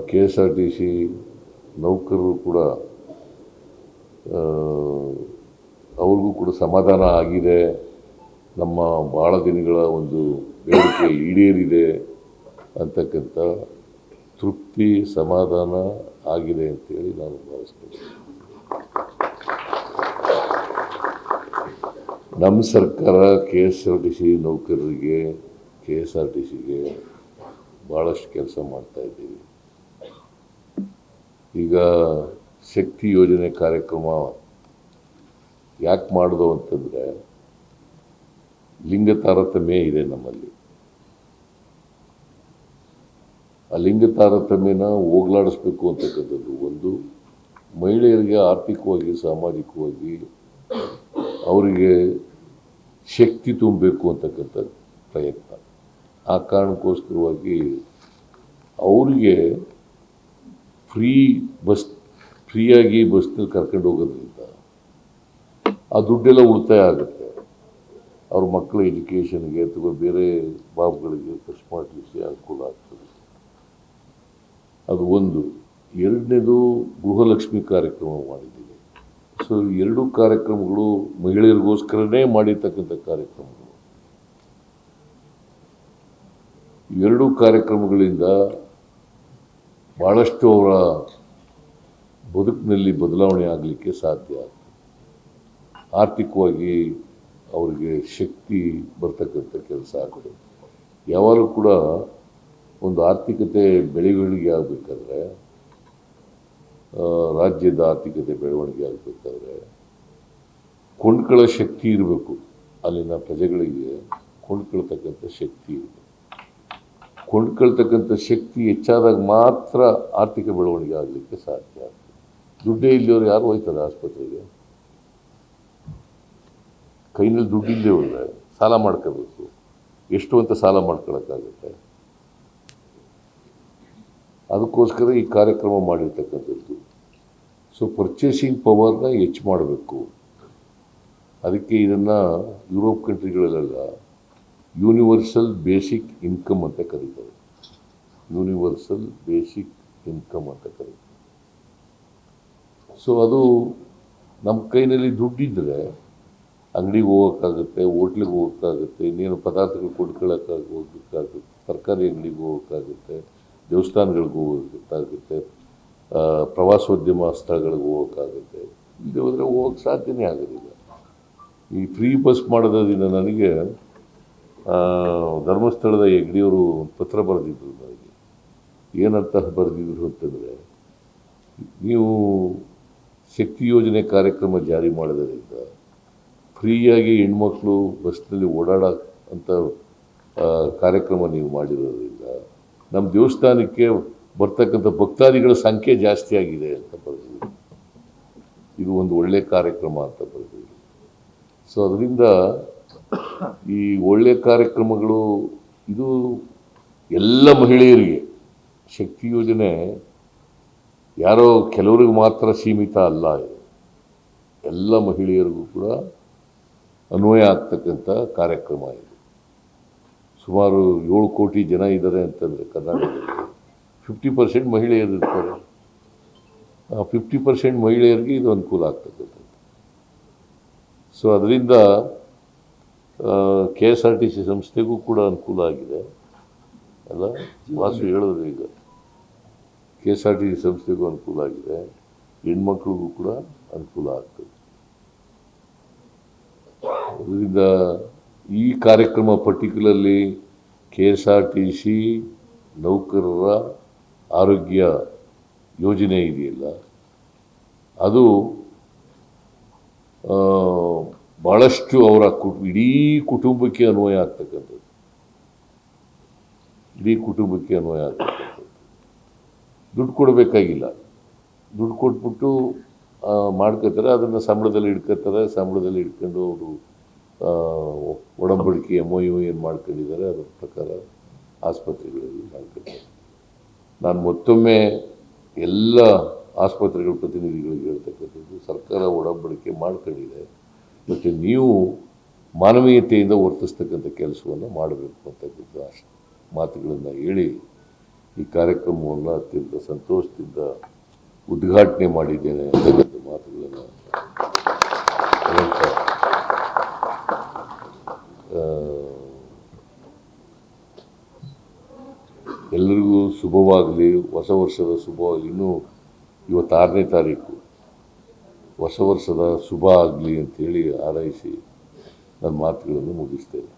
K S R T C ನೌಕರರು ಕೂಡ ಅವ್ರಿಗೂ ಕೂಡ ಸಮಾಧಾನ ಆಗಿದೆ, ನಮ್ಮ ಭಾಳ ದಿನಗಳ ಒಂದು ಬೇಡಿಕೆ ಈಡೇರಿದೆ ಅಂತಕ್ಕಂಥ ತೃಪ್ತಿ ಸಮಾಧಾನ ಆಗಿದೆ ಅಂತೇಳಿ ನಾನು ಭಾವಿಸ್ತೇನೆ. ನಮ್ಮ ಸರ್ಕಾರ K S R T C ನೌಕರರಿಗೆ, ಕೆ ಎಸ್ ಆರ್ ಟಿ ಸಿಗೆ ಭಾಳಷ್ಟು ಕೆಲಸ ಮಾಡ್ತಾ ಇದ್ದೀವಿ. ಈಗ ಶಕ್ತಿ ಯೋಜನೆ ಕಾರ್ಯಕ್ರಮ ಯಾಕೆ ಮಾಡೋದು ಅಂತಂದರೆ, ಲಿಂಗ ತಾರತಮ್ಯ ಇದೆ ನಮ್ಮಲ್ಲಿ. ಆ ಲಿಂಗ ತಾರತಮ್ಯನ ಹೋಗಲಾಡಿಸ್ಬೇಕು ಅಂತಕ್ಕಂಥದ್ದು ಒಂದು, ಮಹಿಳೆಯರಿಗೆ ಆರ್ಥಿಕವಾಗಿ ಸಾಮಾಜಿಕವಾಗಿ ಅವರಿಗೆ ಶಕ್ತಿ ತುಂಬಬೇಕು ಅಂತಕ್ಕಂಥ ಪ್ರಯತ್ನ. ಆ ಕಾರಣಕ್ಕೋಸ್ಕರವಾಗಿ ಅವರಿಗೆ ಫ್ರೀಯಾಗಿ ಬಸ್ನಲ್ಲಿ ಕರ್ಕೊಂಡು ಹೋಗೋದ್ರಿಂದ ಆ ದುಡ್ಡೆಲ್ಲ ಉಳಿತಾಯ ಆಗುತ್ತೆ. ಅವ್ರ ಮಕ್ಕಳ ಎಜುಕೇಷನ್ಗೆ ಅಥವಾ ಬೇರೆ ಬಾಬುಗಳಿಗೆ ಖರ್ಚು ಮಾಡಲಿಕ್ಕೆ ಅನುಕೂಲ ಆಗ್ತದೆ. ಅದು ಒಂದು. ಎರಡನೇದು, ಗೃಹಲಕ್ಷ್ಮಿ ಕಾರ್ಯಕ್ರಮ ಮಾಡಿದ್ದೀವಿ. ಸೊ ಎರಡೂ ಕಾರ್ಯಕ್ರಮಗಳು ಮಹಿಳೆಯರಿಗೋಸ್ಕರನೇ ಮಾಡಿರ್ತಕ್ಕಂಥ ಕಾರ್ಯಕ್ರಮಗಳು. ಎರಡೂ ಕಾರ್ಯಕ್ರಮಗಳಿಂದ ಭಾಳಷ್ಟು ಅವರ ಬದುಕಿನಲ್ಲಿ ಬದಲಾವಣೆ ಆಗಲಿಕ್ಕೆ ಸಾಧ್ಯ. ಆರ್ಥಿಕವಾಗಿ ಅವರಿಗೆ ಶಕ್ತಿ ಬರ್ತಕ್ಕಂಥ ಕೆಲಸ ಆಗುತ್ತೆ. ಯಾವಾಗಲೂ ಕೂಡ ಒಂದು ಆರ್ಥಿಕತೆ ಬೆಳವಣಿಗೆ ಆಗಬೇಕಾದ್ರೆ, ರಾಜ್ಯದ ಆರ್ಥಿಕತೆ ಬೆಳವಣಿಗೆ ಆಗಬೇಕಾದ್ರೆ ಕೊಂಡ್ಕೊಳ್ಳೋ ಶಕ್ತಿ ಇರಬೇಕು. ಅಲ್ಲಿನ ಪ್ರಜೆಗಳಿಗೆ ಕೊಂಡ್ಕೊಳ್ತಕ್ಕಂಥ ಶಕ್ತಿ ಇರಬೇಕು. ಕೊಂಡ್ಕೊಳ್ತಕ್ಕಂಥ ಶಕ್ತಿ ಹೆಚ್ಚಾದಾಗ ಮಾತ್ರ ಆರ್ಥಿಕ ಬೆಳವಣಿಗೆ ಆಗಲಿಕ್ಕೆ ಸಾಧ್ಯ. ದುಡ್ಡೇ ಇಲ್ಲಿಯವರು ಯಾರು ಹೋಯ್ತಾರೆ ಆಸ್ಪತ್ರೆಗೆ? ಕೈನಲ್ಲಿ ದುಡ್ಡಿಲ್ಲದೆ ಹೋದರೆ ಸಾಲ ಮಾಡ್ಕೋಬೇಕು. ಎಷ್ಟು ಅಂತ ಸಾಲ ಮಾಡ್ಕೊಳಕ್ಕಾಗುತ್ತೆ? ಅದಕ್ಕೋಸ್ಕರ ಈ ಕಾರ್ಯಕ್ರಮ ಮಾಡಿರ್ತಕ್ಕಂಥದ್ದು. ಸೊ ಪರ್ಚೇಸಿಂಗ್ ಪವರ್ನ ಹೆಚ್ಚು ಮಾಡಬೇಕು. ಅದಕ್ಕೆ ಇದನ್ನು ಯುರೋಪ್ ಕಂಟ್ರಿಗಳಲ್ಲೆಲ್ಲ ಯೂನಿವರ್ಸಲ್ ಬೇಸಿಕ್ ಇನ್ಕಮ್ ಅಂತ ಕರೀತಾರೆ. ಯೂನಿವರ್ಸಲ್ ಬೇಸಿಕ್ ಇನ್ಕಮ್ ಅಂತ ಕರೀತಾರೆ. ಸೊ ಅದು ನಮ್ಮ ಕೈನಲ್ಲಿ ದುಡ್ಡಿದ್ದರೆ ಅಂಗಡಿಗೆ ಹೋಗೋಕ್ಕಾಗುತ್ತೆ, ಹೋಟ್ಲಿಗೆ ಹೋಗೋಕ್ಕಾಗುತ್ತೆ, ಇನ್ನೇನು ಪದಾರ್ಥಗಳು ಹೋಗ್ಬೇಕಾಗುತ್ತೆ, ತರಕಾರಿ ಅಂಗಡಿಗೆ ಹೋಗೋಕ್ಕಾಗುತ್ತೆ, ದೇವಸ್ಥಾನಗಳಿಗೆ ಹೋಗೋಕ್ಕಾಗುತ್ತೆ, ಪ್ರವಾಸೋದ್ಯಮ ಸ್ಥಳಗಳಿಗೆ ಹೋಗೋಕ್ಕಾಗುತ್ತೆ. ಇಲ್ಲಿ ಹೋದರೆ ಹೋಗೋಕ್ಕೆ ಸಾಧ್ಯನೇ ಆಗೋದಿಲ್ಲ. ಈ ಫ್ರೀ ಬಸ್ ಮಾಡೋದ್ರಿಂದ ನನಗೆ ಧರ್ಮಸ್ಥಳದ ಹೆಗ್ಡೆಯವರು ಪತ್ರ ಬರೆದಿದ್ರು ನನಗೆ. ಏನಂತ ಬರೆದಿದ್ರು ಅಂತಂದರೆ, ನೀವು ಶಕ್ತಿ ಯೋಜನೆ ಕಾರ್ಯಕ್ರಮ ಜಾರಿ ಮಾಡೋದರಿಂದ ಫ್ರೀಯಾಗಿ ಹೆಣ್ಮಕ್ಳು ಬಸ್ನಲ್ಲಿ ಓಡಾಡೋ ಅಂಥ ಕಾರ್ಯಕ್ರಮ ನೀವು ಮಾಡಿರೋದ್ರಿಂದ ನಮ್ಮ ದೇವಸ್ಥಾನಕ್ಕೆ ಬರ್ತಕ್ಕಂಥ ಭಕ್ತಾದಿಗಳ ಸಂಖ್ಯೆ ಜಾಸ್ತಿ ಆಗಿದೆ ಅಂತ ಬರೆದಿದ್ರು. ಇದು ಒಂದು ಒಳ್ಳೆಯ ಕಾರ್ಯಕ್ರಮ ಅಂತ ಬರೆದಿದ್ರು. ಸೊ ಅದರಿಂದ ಈ ಒಳ್ಳೆಯ ಕಾರ್ಯಕ್ರಮಗಳು ಇದು ಎಲ್ಲ ಮಹಿಳೆಯರಿಗೆ, ಶಕ್ತಿ ಯೋಜನೆ ಯಾರೋ ಕೆಲವರಿಗೆ ಮಾತ್ರ ಸೀಮಿತ ಅಲ್ಲ. ಎಲ್ಲ ಮಹಿಳೆಯರಿಗೂ ಕೂಡ ಅನ್ವಯ ಆಗ್ತಕ್ಕಂಥ ಕಾರ್ಯಕ್ರಮ ಇದು. ಸುಮಾರು 7 ಕೋಟಿ ಜನ ಇದ್ದಾರೆ ಅಂತಂದರೆ ಕರ್ನಾಟಕದಲ್ಲಿ 50% ಮಹಿಳೆಯರು ಇರ್ತಾರೆ. 50% ಮಹಿಳೆಯರಿಗೆ ಇದು ಅನುಕೂಲ ಆಗ್ತಕ್ಕಂಥದ್ದು. ಸೊ ಅದರಿಂದ K S R T C ಸಂಸ್ಥೆಗೂ ಕೂಡ ಅನುಕೂಲ ಆಗಿದೆ ಅಲ್ಲ. ವಾಸು ಹೇಳೋದು ಈಗ K S R T C ಸಂಸ್ಥೆಗೂ ಅನುಕೂಲ ಆಗಿದೆ, ಹೆಣ್ಮಕ್ಳಿಗೂ ಕೂಡ ಅನುಕೂಲ ಆಗ್ತದೆ. ಅದರಿಂದ ಈ ಕಾರ್ಯಕ್ರಮ particularly K S R T C ನೌಕರರ ಆರೋಗ್ಯ ಯೋಜನೆ ಇದೆಯಲ್ಲ, ಅದು ಭಾಳಷ್ಟು ಅವರ ಇಡೀ ಕುಟುಂಬಕ್ಕೆ ಅನ್ವಯ ಆಗ್ತಕ್ಕಂಥದ್ದು. ಇಡೀ ಕುಟುಂಬಕ್ಕೆ ಅನ್ವಯ ಆಗ್ತಕ್ಕಂಥದ್ದು. ದುಡ್ಡು ಕೊಡಬೇಕಾಗಿಲ್ಲ, ದುಡ್ಡು ಕೊಟ್ಬಿಟ್ಟು ಮಾಡ್ಕೋತಾರೆ. ಅದನ್ನು ಸಂಬಳದಲ್ಲಿ ಇಟ್ಕೋತಾರೆ. ಸಂಬಳದಲ್ಲಿ ಇಟ್ಕೊಂಡು ಅವರು ಒಡಂಬಡಿಕೆ MOU ಏನು ಮಾಡ್ಕೊಂಡಿದ್ದಾರೆ ಅದರ ಪ್ರಕಾರ ಆಸ್ಪತ್ರೆಗಳಲ್ಲಿ ಮಾಡ್ಕೊತಾರೆ. ನಾನು ಮತ್ತೊಮ್ಮೆ ಎಲ್ಲ ಆಸ್ಪತ್ರೆಗಳ ಪ್ರತಿನಿಧಿಗಳಿಗೆ ಹೇಳ್ತಕ್ಕಂಥದ್ದು, ಸರ್ಕಾರ ಒಡಂಬಡಿಕೆ ಮಾಡ್ಕೊಂಡಿದೆ, ಮತ್ತು ನೀವು ಮಾನವೀಯತೆಯಿಂದ ವರ್ತಿಸ್ತಕ್ಕಂಥ ಕೆಲಸವನ್ನು ಮಾಡಬೇಕು ಅಂತಕ್ಕಂಥ ಮಾತುಗಳನ್ನು ಹೇಳಿ ಈ ಕಾರ್ಯಕ್ರಮವನ್ನು ಅತ್ಯಂತ ಸಂತೋಷದಿಂದ ಉದ್ಘಾಟನೆ ಮಾಡಿದ್ದೇನೆ ಅಂತಕ್ಕಂಥ ಮಾತುಗಳನ್ನು ಹೇಳ್ತಾ, ಎಲ್ಲರಿಗೂ ಶುಭವಾಗಲಿ, ಹೊಸ ವರ್ಷದ ಶುಭವಾಗಲಿ. ಇನ್ನೂ ಇವತ್ತು 6ನೇ ತಾರೀಕು, ಹೊಸ ವರ್ಷದ ಶುಭ ಆಗಲಿ ಅಂತೇಳಿ ಹಾರೈಸಿ ನನ್ನ ಮಾತುಗಳನ್ನು ಮುಗಿಸ್ತೇನೆ.